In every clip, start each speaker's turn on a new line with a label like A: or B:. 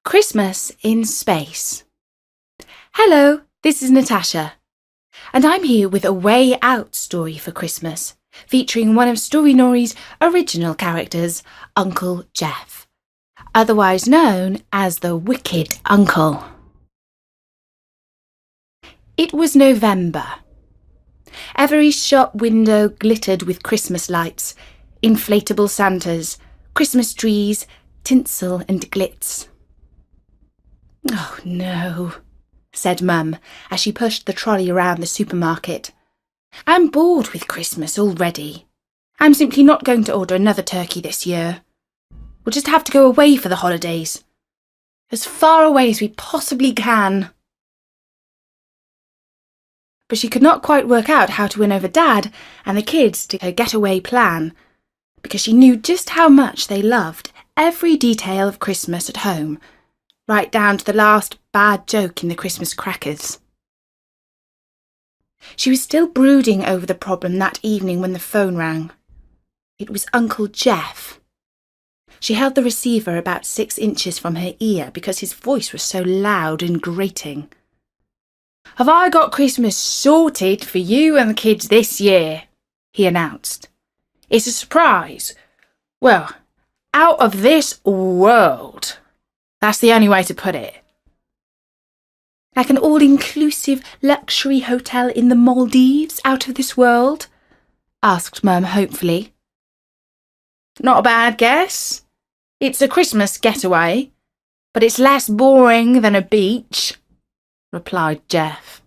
A: Christmas in Space. Hello, this is Natasha, and I'm here with a Way Out story for Christmas, featuring one of Storynory's original characters, Uncle Jeff, otherwise known as the Wicked Uncle. It was November. Every shop window glittered with Christmas lights, inflatable Santas, Christmas trees, tinsel and glitz. "Oh no," said Mum as she pushed the trolley around the supermarket. "I'm bored with Christmas already. I'm simply not going to order another turkey this year. We'll just have to go away for the holidays. As far away as we possibly can." But she could not quite work out how to win over Dad and the kids to her getaway plan, because she knew just how much they loved every detail of Christmas at home, right down to the last bad joke in the Christmas crackers. She was still brooding over the problem that evening when the phone rang. It was Uncle Jeff. She held the receiver about 6 inches from her ear because his voice was so loud and grating. "Have I got Christmas sorted for you and the kids this year?" he announced. "It's a surprise. Well, out of this world. That's the only way to put it." "Like an all-inclusive luxury hotel in the Maldives out of this world?" asked Mum hopefully. "Not a bad guess. It's a Christmas getaway, but it's less boring than a beach," replied Jeff.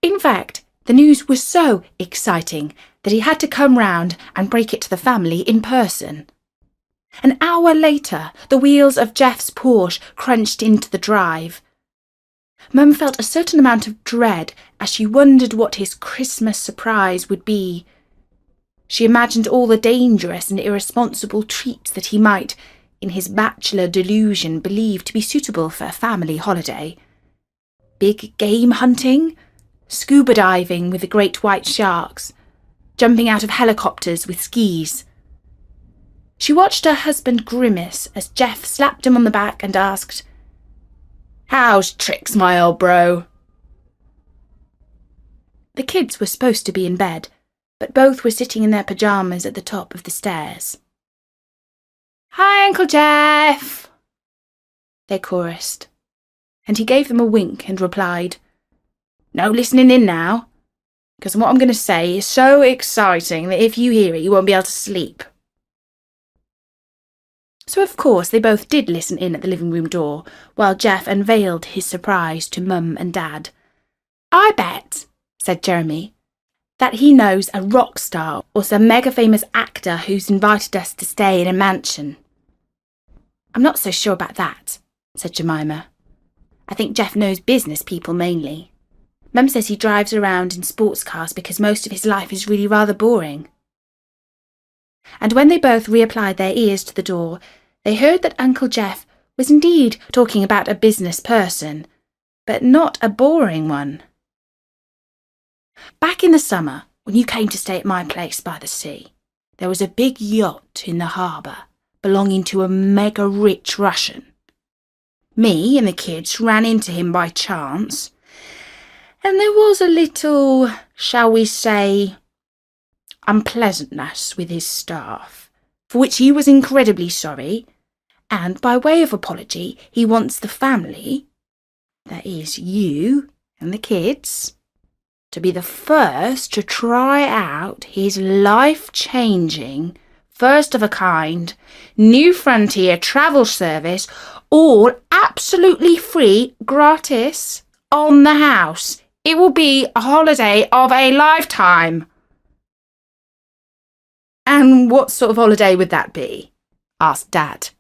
A: In fact, the news was so exciting that he had to come round and break it to the family in person. An hour later, the wheels of Jeff's Porsche crunched into the drive. Mum felt a certain amount of dread as she wondered what his Christmas surprise would be. She imagined all the dangerous and irresponsible treats that he might, in his bachelor delusion, believe to be suitable for a family holiday. Big game hunting, scuba diving with the great white sharks, jumping out of helicopters with skis. She watched her husband grimace as Jeff slapped him on the back and asked, "How's tricks, my old bro?" The kids were supposed to be in bed, but both were sitting in their pyjamas at the top of the stairs. "Hi, Uncle Jeff," they chorused, and he gave them a wink and replied, "No listening in now, because what I'm going to say is so exciting that if you hear it, you won't be able to sleep." So of course they both did listen in at the living room door, while Jeff unveiled his surprise to Mum and Dad. "I bet," said Jeremy, "that he knows a rock star or some mega-famous actor who's invited us to stay in a mansion." "I'm not so sure about that," said Jemima. "I think Jeff knows business people mainly. Mum says he drives around in sports cars because most of his life is really rather boring." And when they both reapplied their ears to the door, they heard that Uncle Jeff was indeed talking about a business person, but not a boring one. "Back in the summer, when you came to stay at my place by the sea, there was a big yacht in the harbour belonging to a mega-rich Russian. Me and the kids ran into him by chance, and there was a little, shall we say, unpleasantness with his staff, for which he was incredibly sorry, and by way of apology he wants the family, that is you and the kids, to be the first to try out his life-changing, first-of-a-kind, New Frontier travel service, all absolutely free, gratis, on the house. It will be a holiday of a lifetime." "And what sort of holiday would that be?" asked Dad.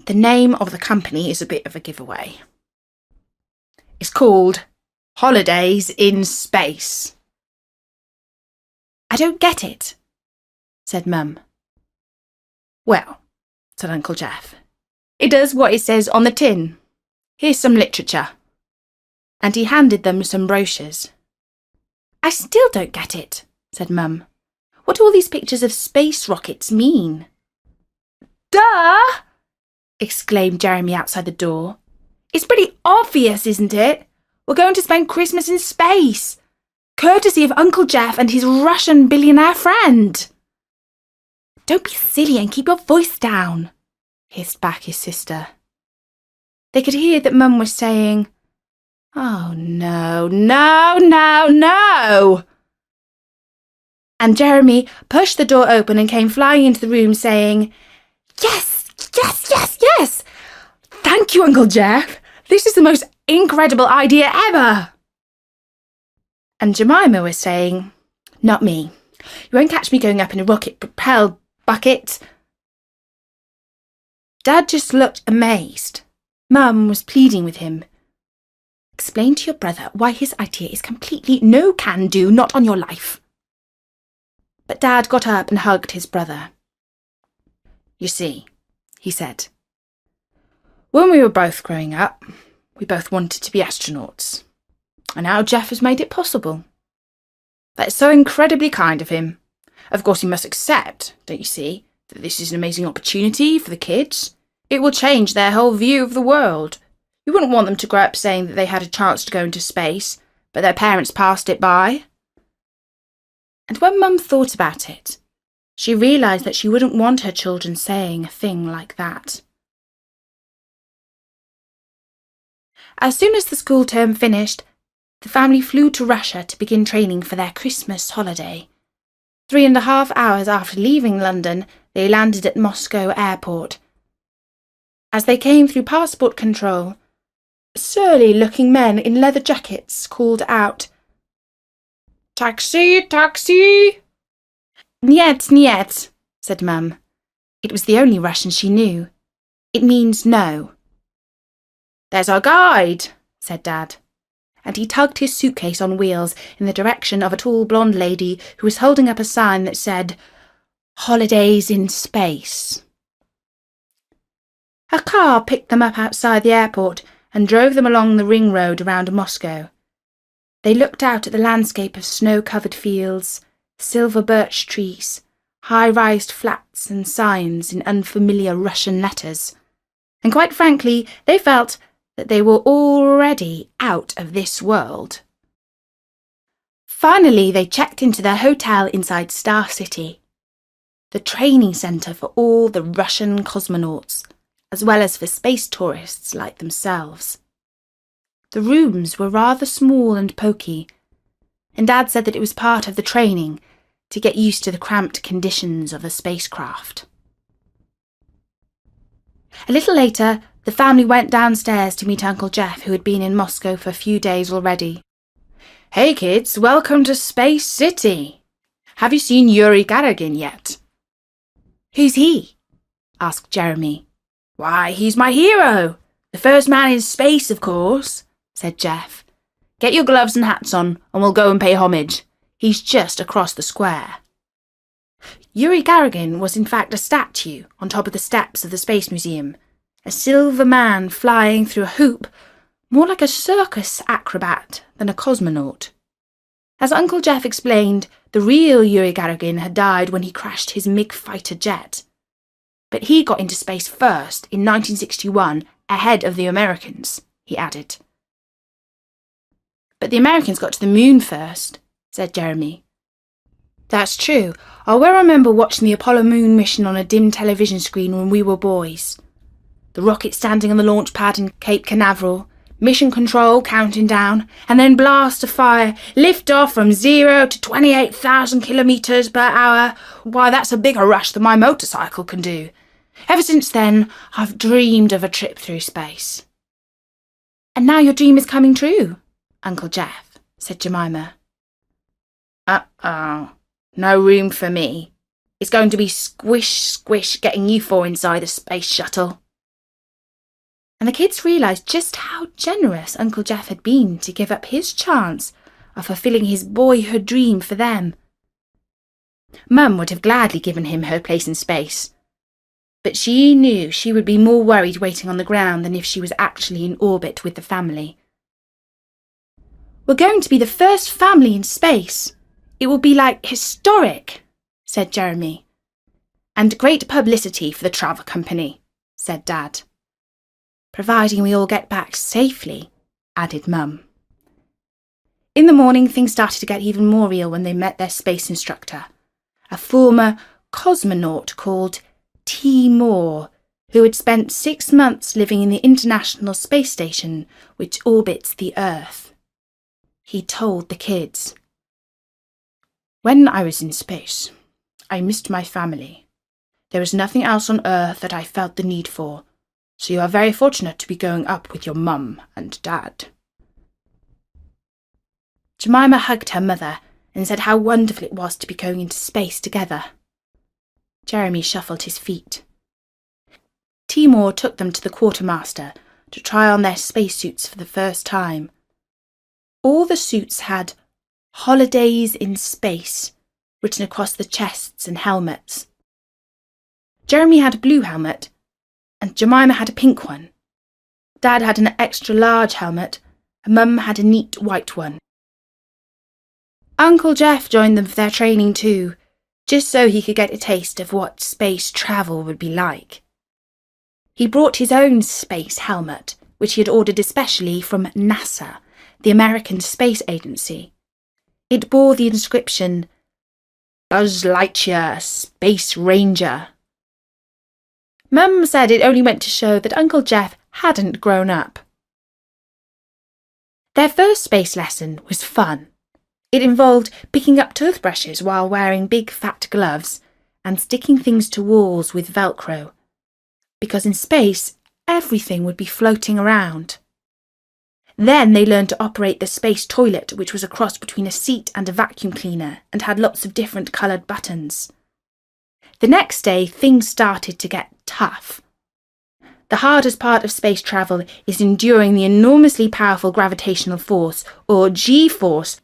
A: "The name of the company is a bit of a giveaway. It's called Holidays in Space." "I don't get it," said Mum. "Well," said Uncle Jeff, "it does what it says on the tin. Here's some literature." And he handed them some brochures. "I still don't get it," said Mum. "What do all these pictures of space rockets mean?" "Duh!" exclaimed Jeremy outside the door. "It's pretty obvious, isn't it? We're going to spend Christmas in space, courtesy of Uncle Jeff and his Russian billionaire friend." "Don't be silly and keep your voice down," hissed back his sister. They could hear that Mum was saying, "Oh, no, no, no, no!" And Jeremy pushed the door open and came flying into the room saying, "Yes, yes, yes, yes! Thank you, Uncle Jeff! This is the most incredible idea ever!" And Jemima was saying, "Not me. You won't catch me going up in a rocket-propelled bucket." Dad just looked amazed. Mum was pleading with him. "Explain to your brother why his idea is completely no can do, not on your life." But Dad got up and hugged his brother. "You see," he said, "when we were both growing up, we both wanted to be astronauts. And now Jeff has made it possible. That's so incredibly kind of him. Of course, he must accept, don't you see, that this is an amazing opportunity for the kids. It will change their whole view of the world. You wouldn't want them to grow up saying that they had a chance to go into space, but their parents passed it by." And when Mum thought about it, she realised that she wouldn't want her children saying a thing like that. As soon as the school term finished, the family flew to Russia to begin training for their Christmas holiday. 3.5 hours after leaving London, they landed at Moscow airport. As they came through passport control, surly-looking men in leather jackets called out, "Taxi, taxi!" "Niet, niet," said Mum. It was the only Russian she knew. It means no. "There's our guide," said Dad, and he tugged his suitcase on wheels in the direction of a tall blonde lady who was holding up a sign that said, "Holidays in Space." A car picked them up outside the airport and drove them along the ring road around Moscow. They looked out at the landscape of snow-covered fields, silver birch trees, high-rised flats and signs in unfamiliar Russian letters. And quite frankly, they felt that they were already out of this world. Finally, they checked into their hotel inside Star City, the training centre for all the Russian cosmonauts, as well as for space tourists like themselves. The rooms were rather small and poky, and Dad said that it was part of the training to get used to the cramped conditions of the spacecraft. A little later, the family went downstairs to meet Uncle Jeff, who had been in Moscow for a few days already. "Hey kids, welcome to Space City. Have you seen Yuri Gagarin yet?" "Who's he?" asked Jeremy. "Why, he's my hero. The first man in space, of course," said Jeff. "Get your gloves and hats on, and we'll go and pay homage. He's just across the square." Yuri Gagarin was in fact a statue on top of the steps of the Space Museum, a silver man flying through a hoop, more like a circus acrobat than a cosmonaut. As Uncle Jeff explained, the real Yuri Gagarin had died when he crashed his MiG fighter jet. But he got into space first in 1961, ahead of the Americans, he added. "But the Americans got to the moon first," said Jeremy. "That's true. I well remember watching the Apollo moon mission on a dim television screen when we were boys. The rocket standing on the launch pad in Cape Canaveral, mission control counting down, and then blast of fire, lift off from 0 to 28,000 kilometres per hour. Why, that's a bigger rush than my motorcycle can do. Ever since then, I've dreamed of a trip through space." "And now your dream is coming true, Uncle Jeff," said Jemima. "Uh-oh, no room for me. It's going to be squish, squish getting you four inside the space shuttle." And the kids realised just how generous Uncle Jeff had been to give up his chance of fulfilling his boyhood dream for them. Mum would have gladly given him her place in space, but she knew she would be more worried waiting on the ground than if she was actually in orbit with the family. "We're going to be the first family in space. It will be like historic," said Jeremy. "And great publicity for the travel company," said Dad. providing we all get back safely," added Mum. In the morning, things started to get even more real when they met their space instructor, a former cosmonaut called Timur, who had spent 6 months living in the International Space Station, which orbits the Earth. He told the kids, "When I was in space, I missed my family. There was nothing else on Earth that I felt the need for, so you are very fortunate to be going up with your mum and dad." Jemima hugged her mother and said how wonderful it was to be going into space together. Jeremy shuffled his feet. Timur took them to the quartermaster to try on their spacesuits for the first time. All the suits had "Holidays in Space" written across the chests and helmets. Jeremy had a blue helmet, and Jemima had a pink one. Dad had an extra large helmet, and Mum had a neat white one. Uncle Jeff joined them for their training too, just so he could get a taste of what space travel would be like. He brought his own space helmet, which he had ordered especially from NASA, the American Space Agency. It bore the inscription, "Buzz Lightyear, Space Ranger." Mum said it only went to show that Uncle Jeff hadn't grown up. Their first space lesson was fun. It involved picking up toothbrushes while wearing big fat gloves and sticking things to walls with Velcro, because in space everything would be floating around. Then they learned to operate the space toilet, which was a cross between a seat and a vacuum cleaner and had lots of different coloured buttons. The next day, things started to get tough. The hardest part of space travel is enduring the enormously powerful gravitational force, or G-force.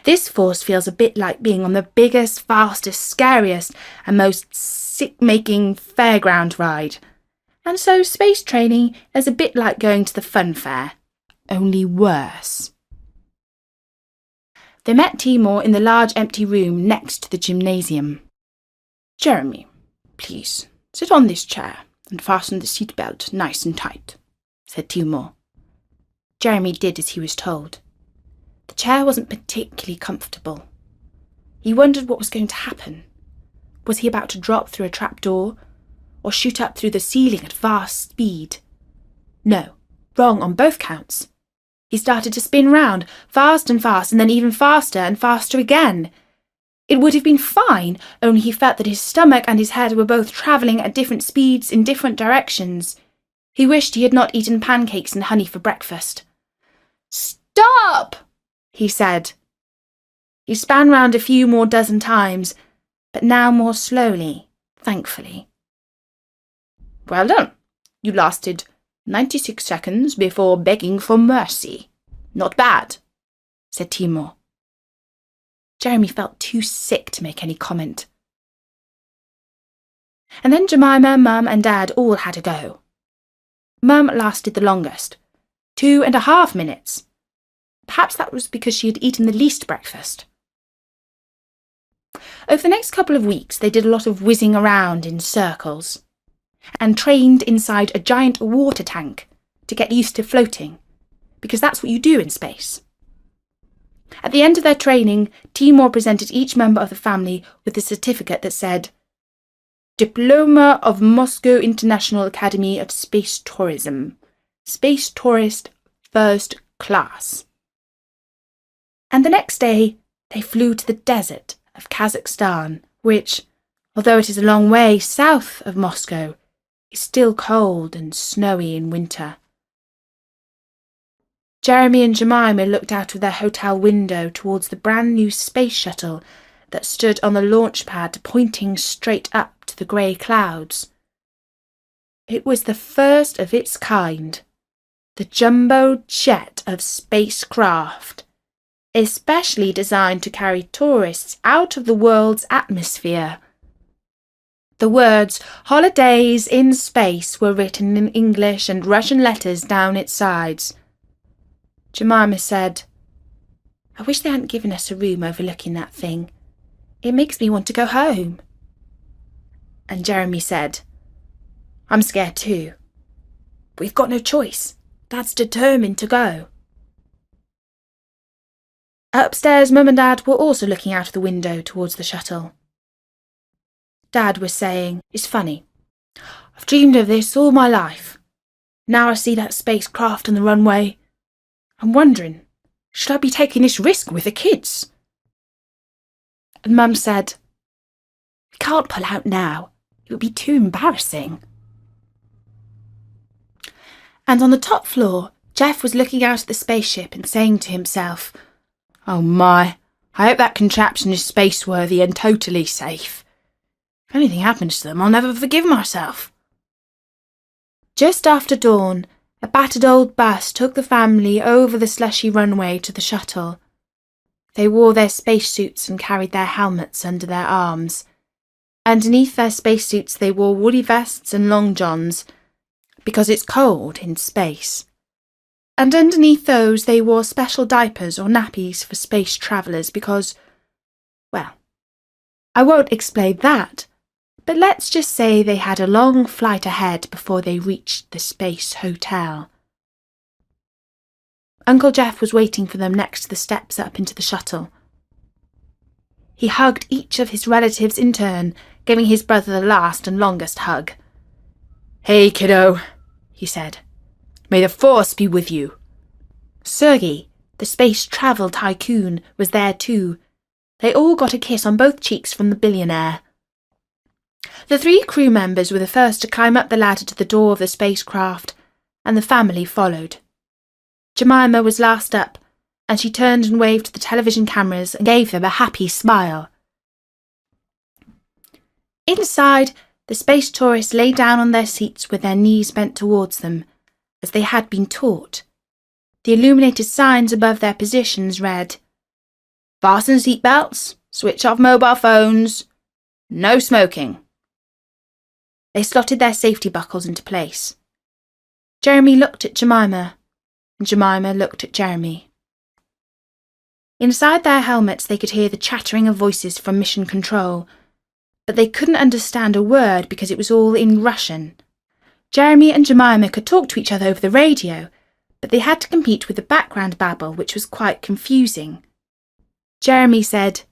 A: This force feels a bit like being on the biggest, fastest, scariest, and most sick-making fairground ride. And so space training is a bit like going to the fun fair, only worse. They met Timur in the large empty room next to the gymnasium. "Jeremy, please, sit on this chair and fasten the seatbelt nice and tight," said Timur. Jeremy did as he was told. The chair wasn't particularly comfortable. He wondered what was going to happen. Was he about to drop through a trapdoor, or shoot up through the ceiling at vast speed? No, wrong on both counts. He started to spin round, fast and fast, and then even faster and faster again. It would have been fine, only he felt that his stomach and his head were both travelling at different speeds in different directions. He wished he had not eaten pancakes and honey for breakfast. "Stop!" he said. He span round a few more dozen times, but now more slowly, thankfully. "Well done. You lasted 96 seconds before begging for mercy. Not bad," said Timur. Jeremy felt too sick to make any comment. And then Jemima, Mum and Dad all had a go. Mum lasted the longest, 2.5 minutes. Perhaps that was because she had eaten the least breakfast. Over the next couple of weeks, they did a lot of whizzing around in circles and trained inside a giant water tank to get used to floating, because that's what you do in space. At the end of their training, Timur presented each member of the family with a certificate that said, "Diploma of Moscow International Academy of Space Tourism, Space Tourist First Class." And the next day, they flew to the desert of Kazakhstan, which, although it is a long way south of Moscow, is still cold and snowy in winter. Jeremy and Jemima looked out of their hotel window towards the brand new space shuttle that stood on the launch pad pointing straight up to the grey clouds. It was the first of its kind, the jumbo jet of spacecraft, especially designed to carry tourists out of the world's atmosphere. The words "Holidays in Space" were written in English and Russian letters down its sides. Jemima said, "I wish they hadn't given us a room overlooking that thing. It makes me want to go home." And Jeremy said, "I'm scared too. We've got no choice. Dad's determined to go. Upstairs, Mum and Dad were also looking out of the window towards the shuttle. Dad was saying, "It's funny. I've dreamed of this all my life. Now I see that spacecraft on the runway. I'm wondering, should I be taking this risk with the kids?" And Mum said, "We can't pull out now. It would be too embarrassing." And on the top floor, Jeff was looking out at the spaceship and saying to himself, "Oh my, I hope that contraption is space-worthy and totally safe. If anything happens to them, I'll never forgive myself." Just after dawn, a battered old bus took the family over the slushy runway to the shuttle. They wore their spacesuits and carried their helmets under their arms. Underneath their spacesuits they wore woolly vests and long johns, because it's cold in space. And underneath those they wore special diapers or nappies for space travellers because, well, I won't explain that, but let's just say they had a long flight ahead before they reached the space hotel. Uncle Jeff was waiting for them next to the steps up into the shuttle. He hugged each of his relatives in turn, giving his brother the last and longest hug. "Hey, kiddo," he said. "May the Force be with you." Sergei, the space travel tycoon, was there too. They all got a kiss on both cheeks from the billionaire. The 3 crew members were the first to climb up the ladder to the door of the spacecraft, and the family followed. Jemima was last up, and she turned and waved to the television cameras and gave them a happy smile. Inside, the space tourists lay down on their seats with their knees bent towards them, as they had been taught. The illuminated signs above their positions read, "Fasten seatbelts, switch off mobile phones, no smoking." They slotted their safety buckles into place. Jeremy looked at Jemima, and Jemima looked at Jeremy. Inside their helmets they could hear the chattering of voices from Mission Control, but they couldn't understand a word because it was all in Russian. Jeremy and Jemima could talk to each other over the radio, but they had to compete with the background babble, which was quite confusing. Jeremy to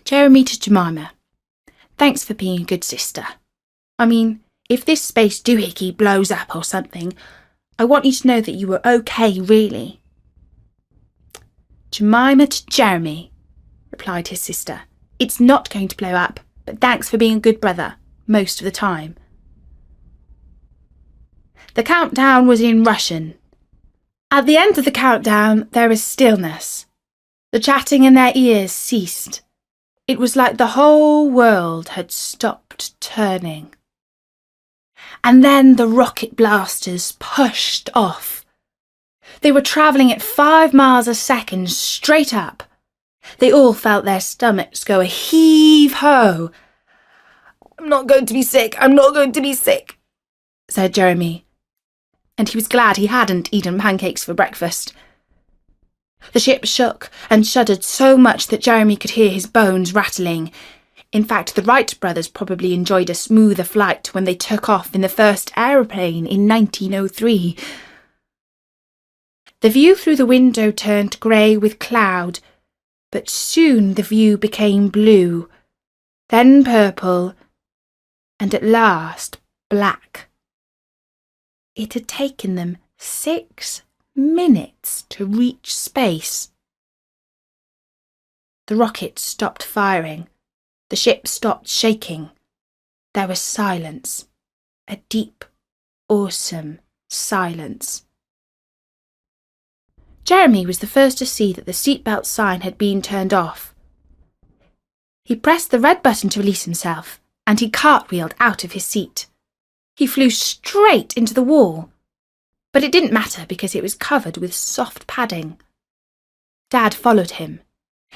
A: Jemima, "Thanks for being a good sister. I mean, if this space doohickey blows up or something, I want you to know that you were okay, really." "Jemima to Jeremy," replied his sister. "It's not going to blow up, but thanks for being a good brother, most of the time." The countdown was in Russian. At the end of the countdown, there was stillness. The chatting in their ears ceased. It was like the whole world had stopped turning. And then the rocket blasters pushed off. They were travelling at 5 miles a second straight up. They all felt their stomachs go a heave-ho. "I'm not going to be sick, I'm not going to be sick," said Jeremy. And he was glad he hadn't eaten pancakes for breakfast. The ship shook and shuddered so much that Jeremy could hear his bones rattling. In fact, the Wright brothers probably enjoyed a smoother flight when they took off in the first aeroplane in 1903. The view through the window turned grey with cloud, but soon the view became blue, then purple, and at last black. It had taken them 6 minutes to reach space. The rocket stopped firing. The ship stopped shaking. There was silence. A deep, awesome silence. Jeremy was the first to see that the seatbelt sign had been turned off. He pressed the red button to release himself, and he cartwheeled out of his seat. He flew straight into the wall, but it didn't matter because it was covered with soft padding. Dad followed him.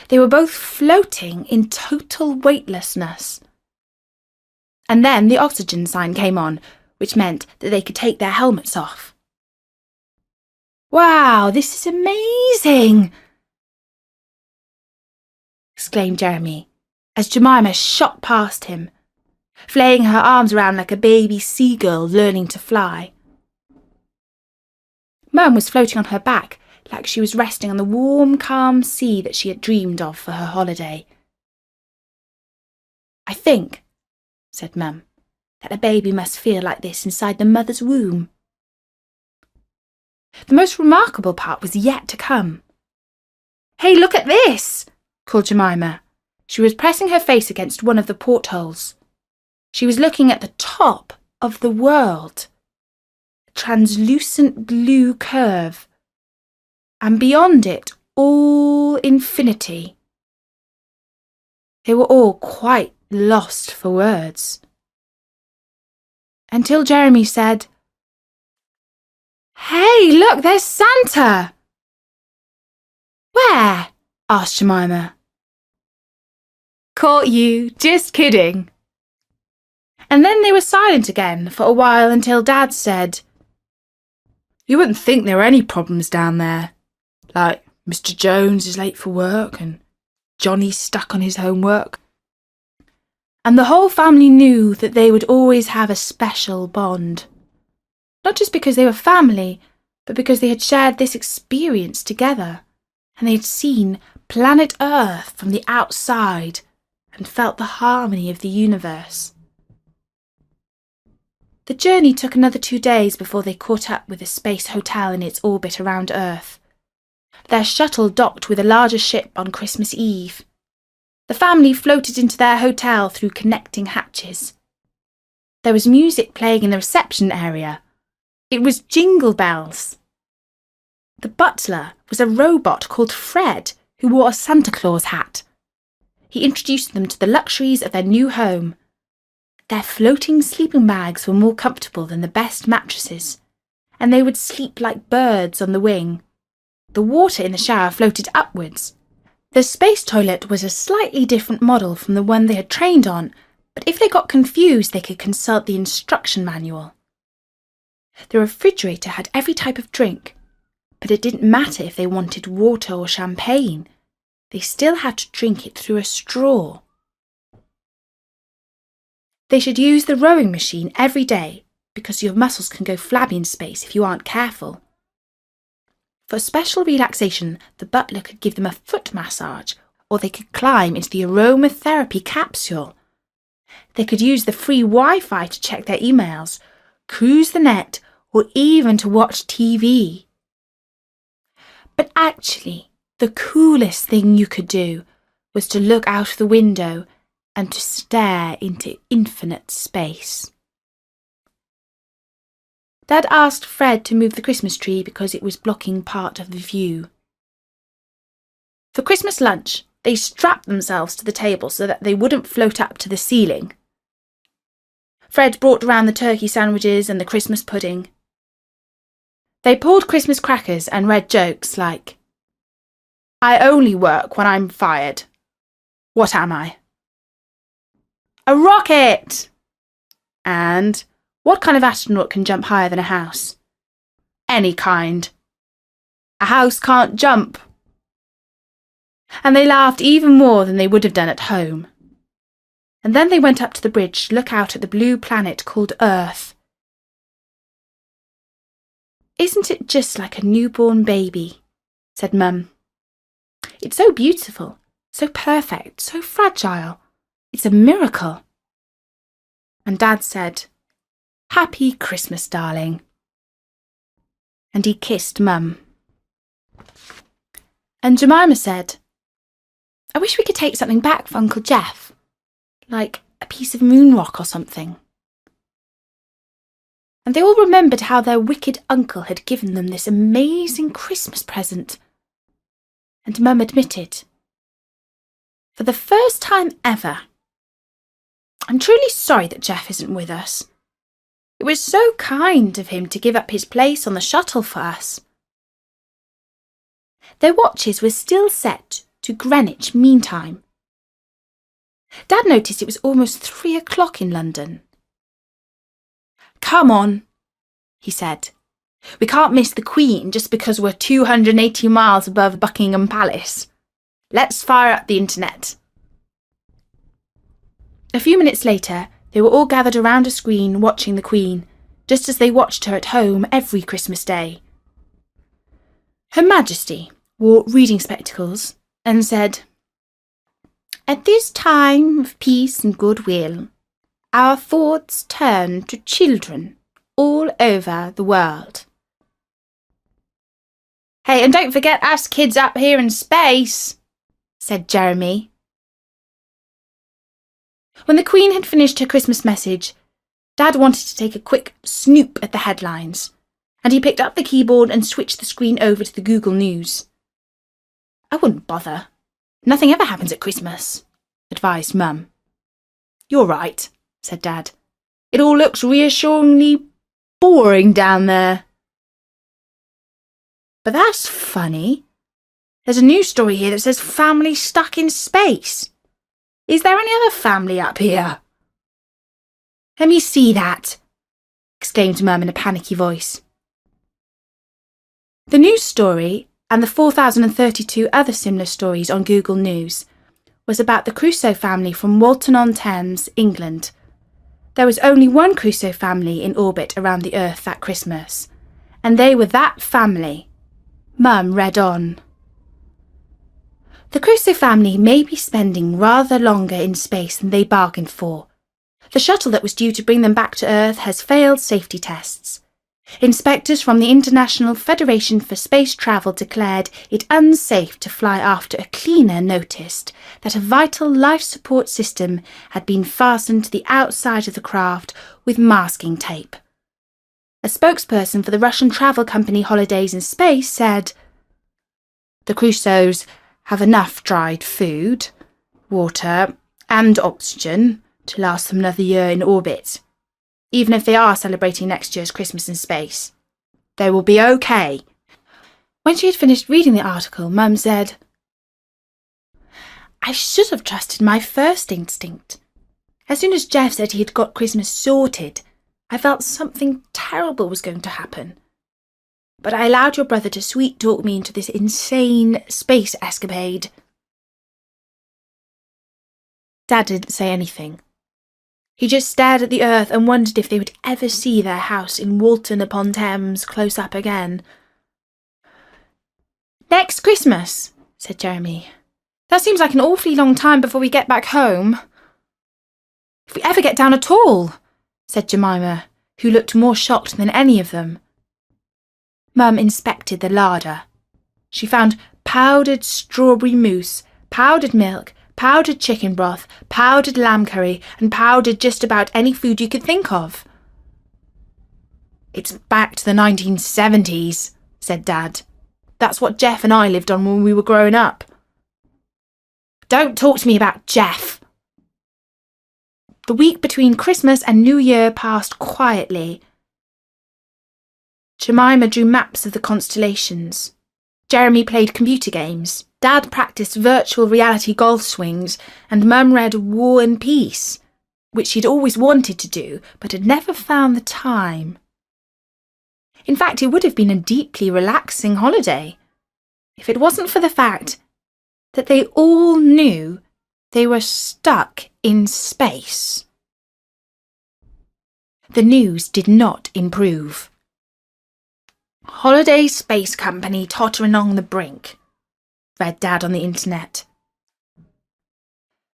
A: They were both floating in total weightlessness. And then the oxygen sign came on, which meant that they could take their helmets off. "Wow, this is amazing!" exclaimed Jeremy, as Jemima shot past him, flaying her arms around like a baby seagull learning to fly. Mum was floating on her back, like she was resting on the warm, calm sea that she had dreamed of for her holiday. "I think," said Mum, "that a baby must feel like this inside the mother's womb." The most remarkable part was yet to come. "Hey, look at this!" called Jemima. She was pressing her face against one of the portholes. She was looking at the top of the world, a translucent blue curve, and beyond it all infinity. They were all quite lost for words. Until Jeremy said, "Hey, look, there's Santa!" "Where?" asked Jemima. "Caught you, just kidding." And then they were silent again for a while until Dad said, "You wouldn't think there were any problems down there, like Mr. Jones is late for work and Johnny's stuck on his homework." And the whole family knew that they would always have a special bond. Not just because they were family, but because they had shared this experience together, and they had seen planet Earth from the outside and felt the harmony of the universe. The journey took another 2 days before they caught up with the space hotel in its orbit around Earth. Their shuttle docked with a larger ship on Christmas Eve. The family floated into their hotel through connecting hatches. There was music playing in the reception area. It was Jingle Bells. The butler was a robot called Fred, who wore a Santa Claus hat. He introduced them to the luxuries of their new home. Their floating sleeping bags were more comfortable than the best mattresses, and they would sleep like birds on the wing. The water in the shower floated upwards. The space toilet was a slightly different model from the one they had trained on, but if they got confused, they could consult the instruction manual. The refrigerator had every type of drink, but it didn't matter if they wanted water or champagne. They still had to drink it through a straw. They should use the rowing machine every day because your muscles can go flabby in space if you aren't careful. For special relaxation, the butler could give them a foot massage, or they could climb into the aromatherapy capsule. They could use the free Wi-Fi to check their emails, cruise the net, or even to watch TV. But actually, the coolest thing you could do was to look out the window and to stare into infinite space. Dad asked Fred to move the Christmas tree because it was blocking part of the view. For Christmas lunch, they strapped themselves to the table so that they wouldn't float up to the ceiling. Fred brought round the turkey sandwiches and the Christmas pudding. They pulled Christmas crackers and read jokes like, "I only work when I'm fired. What am I? A rocket!" And, "What kind of astronaut can jump higher than a house?" "Any kind. A house can't jump." And they laughed even more than they would have done at home. And then they went up to the bridge to look out at the blue planet called Earth. "Isn't it just like a newborn baby?" said Mum. "It's so beautiful, so perfect, so fragile. It's a miracle." And Dad said, "Happy Christmas, darling." And he kissed Mum. And Jemima said, "I wish we could take something back for Uncle Jeff, like a piece of moon rock or something." And they all remembered how their wicked uncle had given them this amazing Christmas present. And Mum admitted, "For the first time ever, I'm truly sorry that Jeff isn't with us. It was so kind of him to give up his place on the shuttle for us." Their watches were still set to Greenwich Mean Time. Dad noticed it was almost 3 o'clock in London. "Come on," he said. "We can't miss the Queen just because we're 280 miles above Buckingham Palace. Let's fire up the internet." A few minutes later, they were all gathered around a screen watching the Queen, just as they watched her at home every Christmas Day. Her Majesty wore reading spectacles and said, "At this time of peace and goodwill, our thoughts turn to children all over the world." "Hey, and don't forget us kids up here in space," said Jeremy. When the Queen had finished her Christmas message, Dad wanted to take a quick snoop at the headlines, and he picked up the keyboard and switched the screen over to the Google News. "I wouldn't bother. Nothing ever happens at Christmas," advised Mum. "You're right," said Dad. "It all looks reassuringly boring down there." "But that's funny. There's a news story here that says family stuck in space. Is there any other family up here?" "Let me see that," exclaimed Mum in a panicky voice. The news story, and the 4,032 other similar stories on Google News, was about the Crusoe family from Walton-on-Thames, England. There was only one Crusoe family in orbit around the Earth that Christmas, and they were that family. Mum read on. "The Crusoe family may be spending rather longer in space than they bargained for. The shuttle that was due to bring them back to Earth has failed safety tests. Inspectors from the International Federation for Space Travel declared it unsafe to fly after a cleaner noticed that a vital life support system had been fastened to the outside of the craft with masking tape. A spokesperson for the Russian travel company Holidays in Space said, "The Crusoes have enough dried food, water, and oxygen to last them another year in orbit. Even if they are celebrating next year's Christmas in space, they will be okay." When she had finished reading the article, Mum said, "I should have trusted my first instinct. As soon as Jeff said he had got Christmas sorted, I felt something terrible was going to happen. But I allowed your brother to sweet-talk me into this insane space escapade." Dad didn't say anything. He just stared at the Earth and wondered if they would ever see their house in Walton-upon-Thames close up again. "Next Christmas," said Jeremy. "That seems like an awfully long time before we get back home." "If we ever get down at all," said Jemima, who looked more shocked than any of them. Mum inspected the larder. She found powdered strawberry mousse, powdered milk, powdered chicken broth, powdered lamb curry, and powdered just about any food you could think of. "It's back to the 1970s, said Dad. "That's what Jeff and I lived on when we were growing up." "Don't talk to me about Jeff." The week between Christmas and New Year passed quietly. Jemima drew maps of the constellations. Jeremy played computer games. Dad practiced virtual reality golf swings, and Mum read War and Peace, which she'd always wanted to do, but had never found the time. In fact, it would have been a deeply relaxing holiday, if it wasn't for the fact that they all knew they were stuck in space. The news did not improve. "Holiday Space Company tottering on the brink," read Dad on the internet.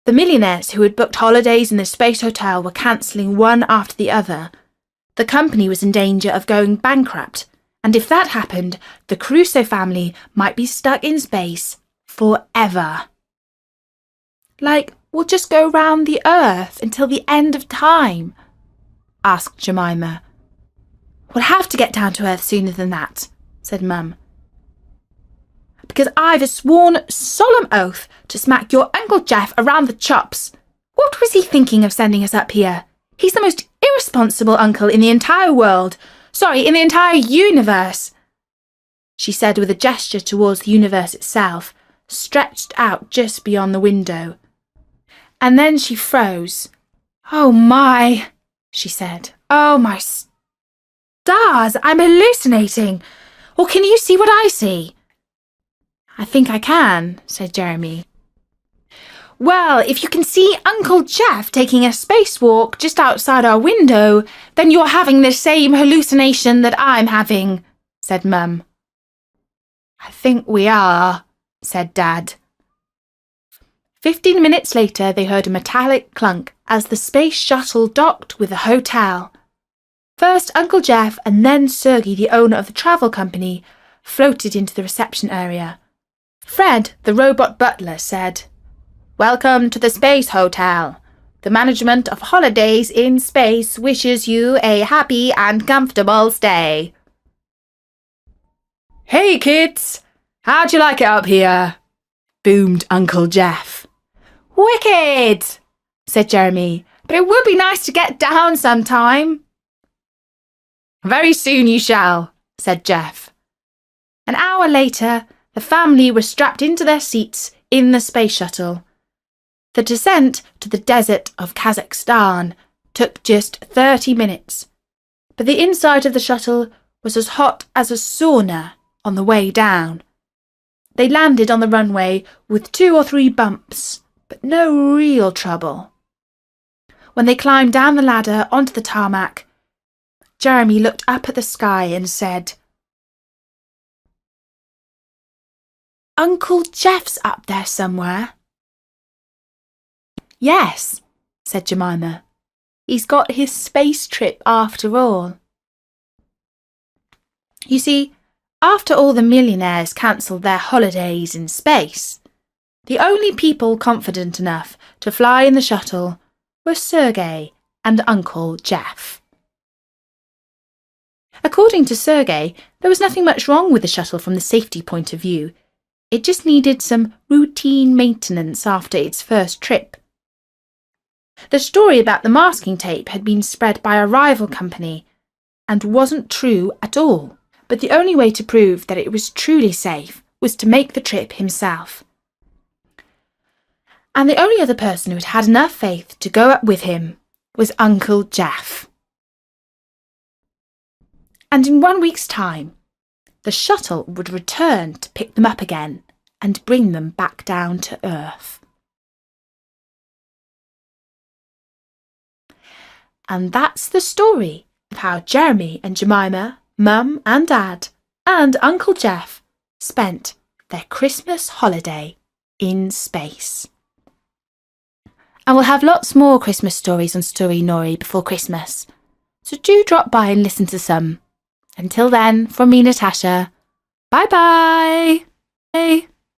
A: The millionaires who had booked holidays in the space hotel were cancelling one after the other. The company was in danger of going bankrupt, and if that happened, the Crusoe family might be stuck in space forever. "Like, we'll just go round the Earth until the end of time?" asked Jemima. "We'll have to get down to Earth sooner than that," said Mum. "Because I've a sworn solemn oath to smack your Uncle Jeff around the chops. What was he thinking of sending us up here? He's the most irresponsible uncle in the entire world. Sorry, in the entire universe," she said with a gesture towards the universe itself, stretched out just beyond the window. And then she froze. "Oh my," she said. "Oh my stars, I'm hallucinating. Or can you see what I see?" "I think I can," said Jeremy. "Well, if you can see Uncle Jeff taking a spacewalk just outside our window, then you're having the same hallucination that I'm having," said Mum. I think we are, said Dad. 15 minutes later, they heard a metallic clunk as the space shuttle docked with the hotel. First, Uncle Jeff and then Sergey, the owner of the travel company, floated into the reception area. Fred, the robot butler, said, "Welcome to the Space Hotel. The management of holidays in space wishes you a happy and comfortable stay." "Hey, kids! How'd you like it up here?" boomed Uncle Jeff. "Wicked!" said Jeremy, "but it would be nice to get down sometime." "Very soon you shall," said Jeff. An hour later, the family were strapped into their seats in the space shuttle. The descent to the desert of Kazakhstan took just 30 minutes, but the inside of the shuttle was as hot as a sauna on the way down. They landed on the runway with 2 or 3 bumps, but no real trouble. When they climbed down the ladder onto the tarmac, Jeremy looked up at the sky and said, "Uncle Jeff's up there somewhere." "Yes," said Jemima. "He's got his space trip after all." You see, after all the millionaires cancelled their holidays in space, the only people confident enough to fly in the shuttle were Sergey and Uncle Jeff. According to Sergey, there was nothing much wrong with the shuttle from the safety point of view. It just needed some routine maintenance after its first trip. The story about the masking tape had been spread by a rival company and wasn't true at all, but the only way to prove that it was truly safe was to make the trip himself. And the only other person who had had enough faith to go up with him was Uncle Jeff. And in 1 week's time, the shuttle would return to pick them up again and bring them back down to Earth. And that's the story of how Jeremy and Jemima, Mum and Dad, and Uncle Jeff spent their Christmas holiday in space. And we'll have lots more Christmas stories on Story Nori before Christmas, so do drop by and listen to some. Until then, from me, Natasha, bye-bye!